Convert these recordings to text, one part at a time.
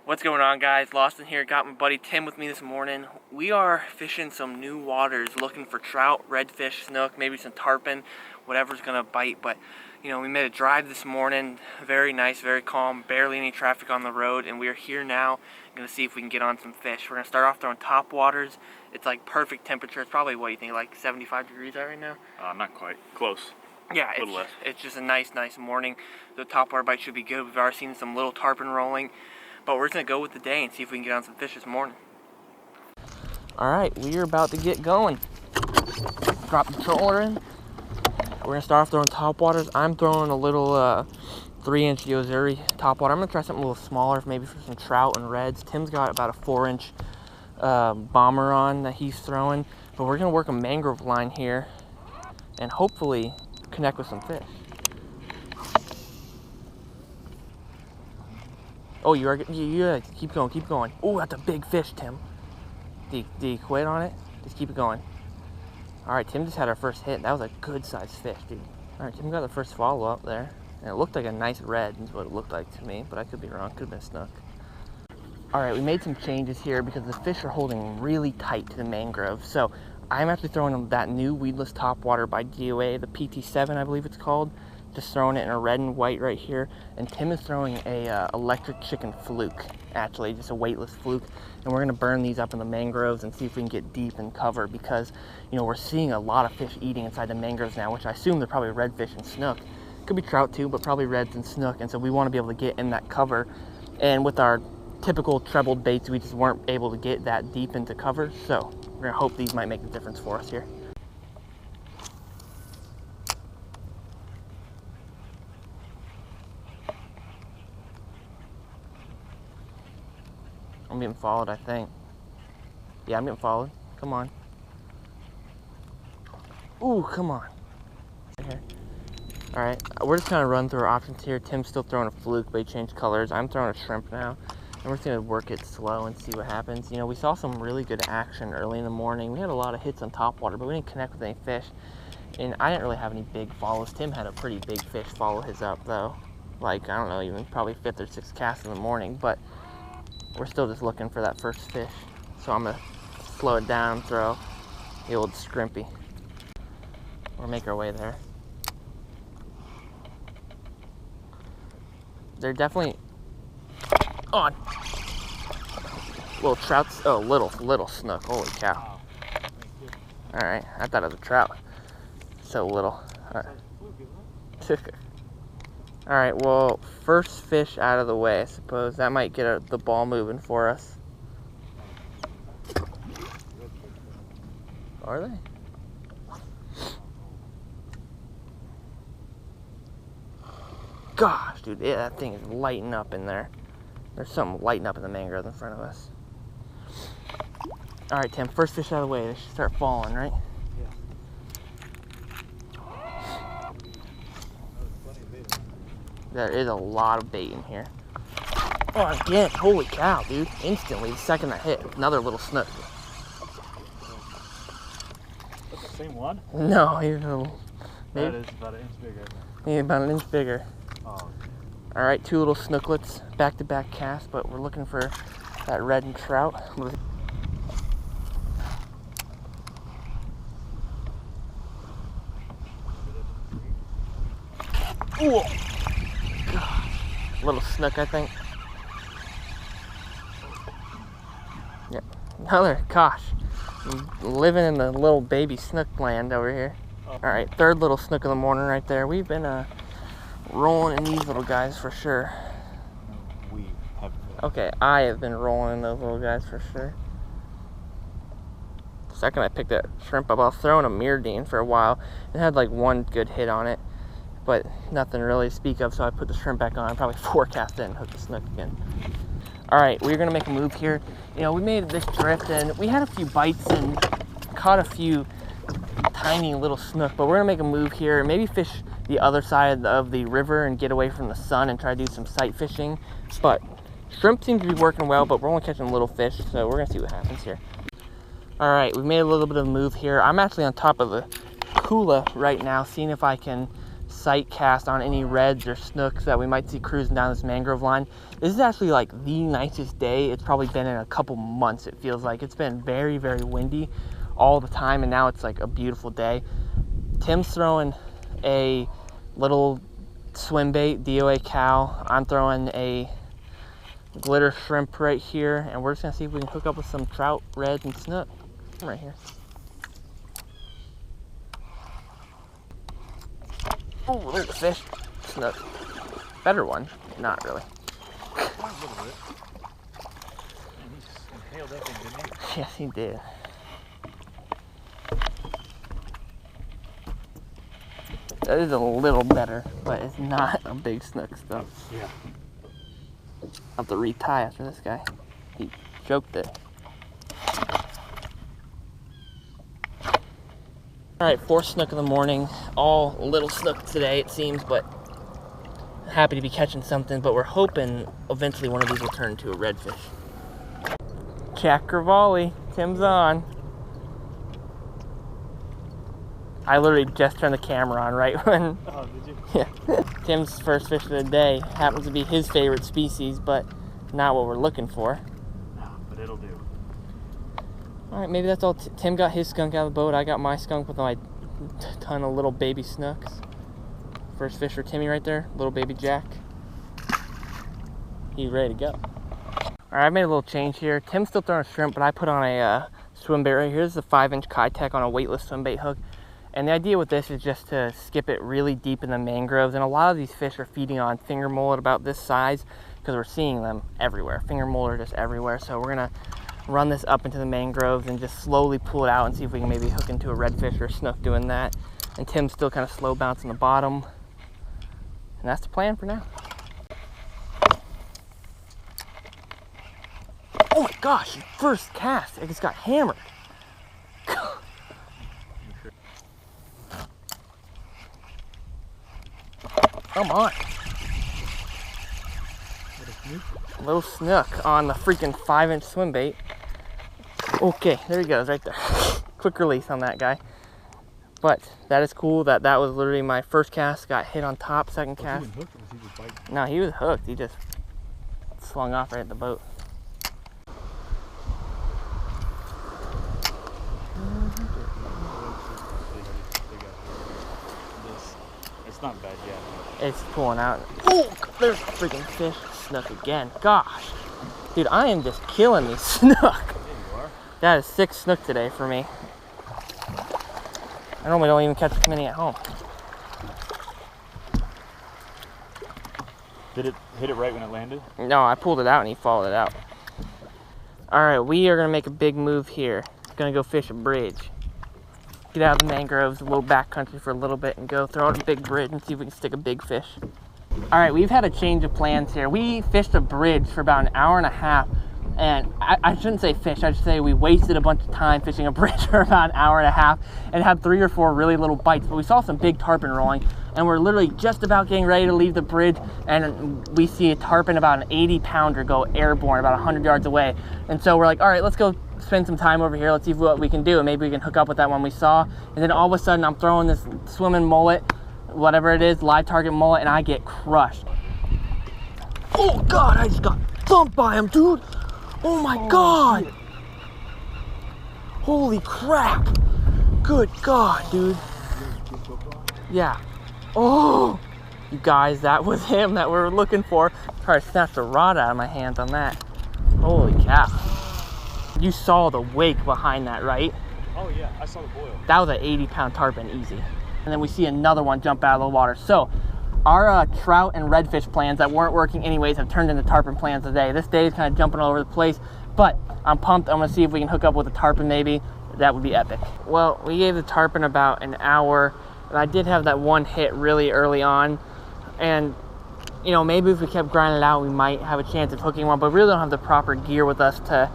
What's going on, guys? Lawson here. Got my buddy Tim with me this morning. We are fishing some new waters, looking for trout, redfish, snook, maybe some tarpon, whatever's gonna bite. But you know, we made a drive this morning. Very nice, very calm, barely any traffic on the road, and we are here now. Gonna see if we can get on some fish. We're gonna start off throwing top waters. It's like perfect temperature. It's probably, what do you think, like 75 degrees out right now? Not quite. Close. Yeah, it's just a nice morning. The top water bite should be good. We've already seen some little tarpon rolling. But we're just going to go with the day and see if we can get on some fish this morning. Alright, we are about to get going. Drop the troller in. We're going to start off throwing top waters. I'm throwing a little 3-inch Yozuri top water. I'm going to try something a little smaller, maybe for some trout and reds. Tim's got about a 4-inch bomber on that he's throwing. But we're going to work a mangrove line here and hopefully connect with some fish. Oh, you keep going. Oh, that's a big fish, Tim. Do you quit on it? Just keep it going. All right, Tim just had our first hit. That was a good-sized fish, dude. All right, Tim got the first follow-up there. And it looked like a nice red is what it looked like to me, but I could be wrong. Could have been snook. All right, we made some changes here because the fish are holding really tight to the mangrove. So I'm actually throwing that new weedless topwater by DOA, the PT7, I believe it's called. Just throwing it in a red and white right here, and Tim is throwing a electric chicken fluke, actually, just a weightless fluke, and we're gonna burn these up in the mangroves and see if we can get deep and cover, because you know we're seeing a lot of fish eating inside the mangroves now, which I assume they're probably redfish and snook. Could be trout too, but probably reds and snook, and so we want to be able to get in that cover. And with our typical trebled baits, we just weren't able to get that deep into cover, so we're gonna hope these might make a difference for us here. I'm getting followed, I think. Yeah, I'm getting followed. Come on. Ooh, come on. Okay. Alright, we're just gonna run through our options here. Tim's still throwing a fluke, but he changed colors. I'm throwing a shrimp now. And we're just gonna work it slow and see what happens. You know, we saw some really good action early in the morning. We had a lot of hits on topwater, but we didn't connect with any fish. And I didn't really have any big follows. Tim had a pretty big fish follow his up, though. Like, I don't know, even probably 5th or 6th cast in the morning, but we're still just looking for that first fish. So I'm gonna slow it down and throw the old scrimpy. We'll make our way there. They're definitely on. Little trouts, oh, little snook, holy cow. All right, I thought it was a trout. So little. All right. All right, well, first fish out of the way, I suppose. That might get the ball moving for us. Are they? Gosh, dude, that thing is lighting up in there. There's something lighting up in the mangrove in front of us. All right, Tim, first fish out of the way. They should start falling, right? There is a lot of bait in here. Oh, again, holy cow, dude. Instantly, the second I hit, another little snook. That's the same one? No, he's a little... That is about an inch bigger. Yeah, about an inch bigger. Oh, okay. All right, 2 little snooklets, back-to-back cast, but we're looking for that red and trout. Ooh. Little snook, I think. Yeah, another, gosh. Living in the little baby snook land over here. All right, 3rd little snook of the morning right there. We've been rolling in these little guys for sure. We have been. Okay, I have been rolling in those little guys for sure. The second I picked that shrimp up, I was throwing a Myrdine for a while. It had like 1 good hit on it, but nothing really to speak of, so I put the shrimp back on. I probably 4 cast in and hooked the snook again. All right, we're gonna make a move here. You know, we made this drift and we had a few bites and caught a few tiny little snook, but we're gonna make a move here and maybe fish the other side of the river and get away from the sun and try to do some sight fishing. But shrimp seem to be working well, but we're only catching little fish, so we're gonna see what happens here. All right, we've made a little bit of a move here. I'm actually on top of the Kula right now, seeing if I can sight cast on any reds or snooks that we might see cruising down this mangrove line. This is actually like the nicest day it's probably been in a couple months. It feels like it's been very, very windy all the time, and now it's like a beautiful day. Tim's throwing a little swim bait, DOA cow. I'm throwing a glitter shrimp right here, and we're just gonna see if we can hook up with some trout, reds, and snook right here. Oh, there's a fish. Snook. Better one. Not really. A little bit. Man, he inhaled that thing, didn't he? Yes, he did. That is a little better, but it's not a big snook stuff. Yeah. I'll have to retie after this guy. He choked it. All right, 4th snook of the morning. All little snook today, it seems, but happy to be catching something. But we're hoping eventually one of these will turn into a redfish. Check or volley. Tim's on. I literally just turned the camera on right when. Oh, did you? Yeah. Tim's first fish of the day happens to be his favorite species, but not what we're looking for. No, but it'll do. All right, maybe that's all. Tim got his skunk out of the boat. I got my skunk with my ton of little baby snooks. First fish for Timmy right there, little baby Jack. He's ready to go. All right, I made a little change here. Tim's still throwing shrimp, but I put on a swim bait right here. This is a 5-inch Kitech on a weightless swim bait hook. And the idea with this is just to skip it really deep in the mangroves. And a lot of these fish are feeding on finger mullet about this size because we're seeing them everywhere. Finger mullet are just everywhere. So we're gonna run this up into the mangroves and just slowly pull it out and see if we can maybe hook into a redfish or a snook doing that. And Tim's still kind of slow bouncing the bottom. And that's the plan for now. Oh my gosh, first cast, it just got hammered. Come on. Little snook on the freaking 5-inch swim bait. Okay, there he goes right there. Quick release on that guy. But that is cool that that was literally my first cast, got hit on top, second cast. Was he hooked or was he just biting? No, he was hooked. He just swung off right at the boat. It's not bad yet. It's pulling out. Oh, there's a freaking fish. Snook again. Gosh. Dude, I am just killing these snook. There you are. That is 6 snook today for me. I normally don't even catch this many at home. Did it hit it right when it landed? No, I pulled it out and he followed it out. All right, we are gonna make a big move here. Gonna go fish a bridge. Get out of the mangroves, a little backcountry for a little bit and go throw out a big bridge and see if we can stick a big fish. All right, we've had a change of plans here. We fished a bridge for about an hour and a half, and I shouldn't say fish, I should say we wasted a bunch of time fishing a bridge for about an hour and a half and had 3 or 4 really little bites, but we saw some big tarpon rolling, and we're literally just about getting ready to leave the bridge, and we see a tarpon about an 80-pounder go airborne about 100 yards away. And so we're like, all right, let's go spend some time over here. Let's see what we can do, and maybe we can hook up with that one we saw. And then all of a sudden, I'm throwing this swimming mullet, whatever it is, live target mullet, and I get crushed. Oh God, I just got thumped by him, dude. Oh my God. Shit. Holy crap. Good God, dude. Yeah. Oh, you guys, that was him that we were looking for. Try to snatch the rod out of my hands on that. Holy cow. You saw the wake behind that, right? Oh yeah, I saw the boil. That was an 80-pound tarpon, easy. And then we see another one jump out of the water. So our trout and redfish plans that weren't working anyways have turned into tarpon plans today. This day is kind of jumping all over the place, but I'm pumped. I'm gonna see if we can hook up with a tarpon maybe. That would be epic. Well, we gave the tarpon about an hour, and I did have that one hit really early on. And you know, maybe if we kept grinding it out, we might have a chance of hooking one, but we really don't have the proper gear with us to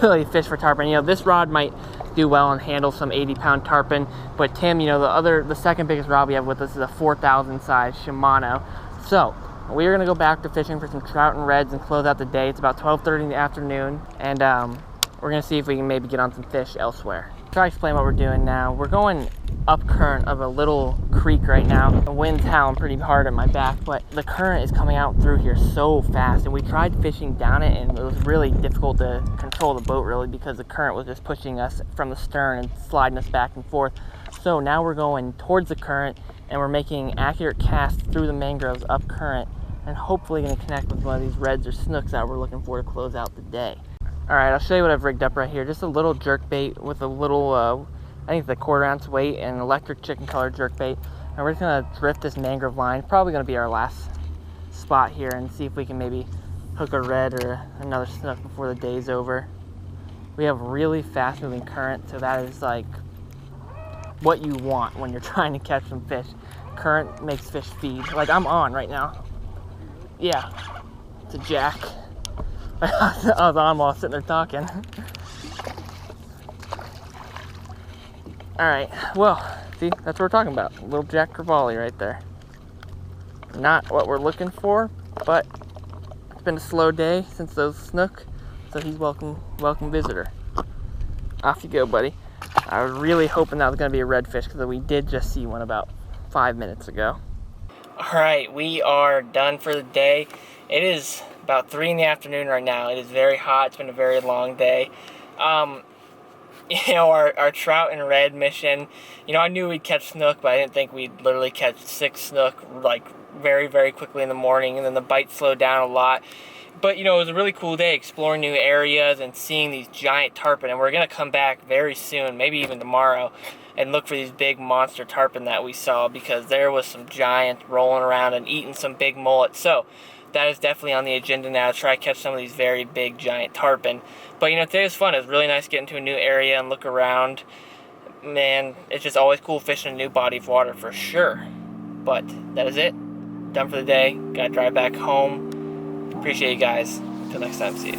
really fish for tarpon. You know, this rod might do well and handle some 80-pound tarpon, but Tim, you know, the second biggest rod we have with us is a 4,000 size Shimano. So we're gonna go back to fishing for some trout and reds and close out the day. It's about 12:30 in the afternoon, and we're gonna see if we can maybe get on some fish elsewhere. Try to explain what we're doing now. We're going up current of a little creek right now. The wind's howling pretty hard at my back, but the current is coming out through here so fast, and we tried fishing down it, and it was really difficult to control the boat really because the current was just pushing us from the stern and sliding us back and forth. So now we're going towards the current, and we're making accurate casts through the mangroves up current, and hopefully going to connect with one of these reds or snooks that we're looking for to close out the day. All right, I'll show you what I've rigged up right here. Just a little jerk bait with a little, I think it's a 1/4 ounce weight, and an electric chicken color jerk bait. And we're just gonna drift this mangrove line. Probably gonna be our last spot here, and see if we can maybe hook a red or another snook before the day's over. We have really fast moving current, so that is like what you want when you're trying to catch some fish. Current makes fish feed. Like I'm on right now. Yeah, it's a jack. I was on while sitting there talking. All right, well, see, that's what we're talking about. A little Jack Crevalle right there. Not what we're looking for, but it's been a slow day since those snook, so he's welcome visitor. Off you go, buddy. I was really hoping that was gonna be a redfish because we did just see one about 5 minutes ago. All right, we are done for the day. It is about 3 in the afternoon right now. It is very hot. It's been a very long day. You know, our trout and red mission, you know, I knew we'd catch snook, but I didn't think we'd literally catch 6 snook, like, very, very quickly in the morning, and then the bite slowed down a lot. But, you know, it was a really cool day exploring new areas and seeing these giant tarpon, and we're going to come back very soon, maybe even tomorrow, and look for these big monster tarpon that we saw, because there was some giant rolling around and eating some big mullet. So that is definitely on the agenda now, to try to catch some of these very big giant tarpon. But, you know, today was fun. It was really nice getting to a new area and look around. Man, it's just always cool fishing a new body of water for sure. But that is it. Done for the day. Gotta drive back home. Appreciate you guys. Until next time, see you.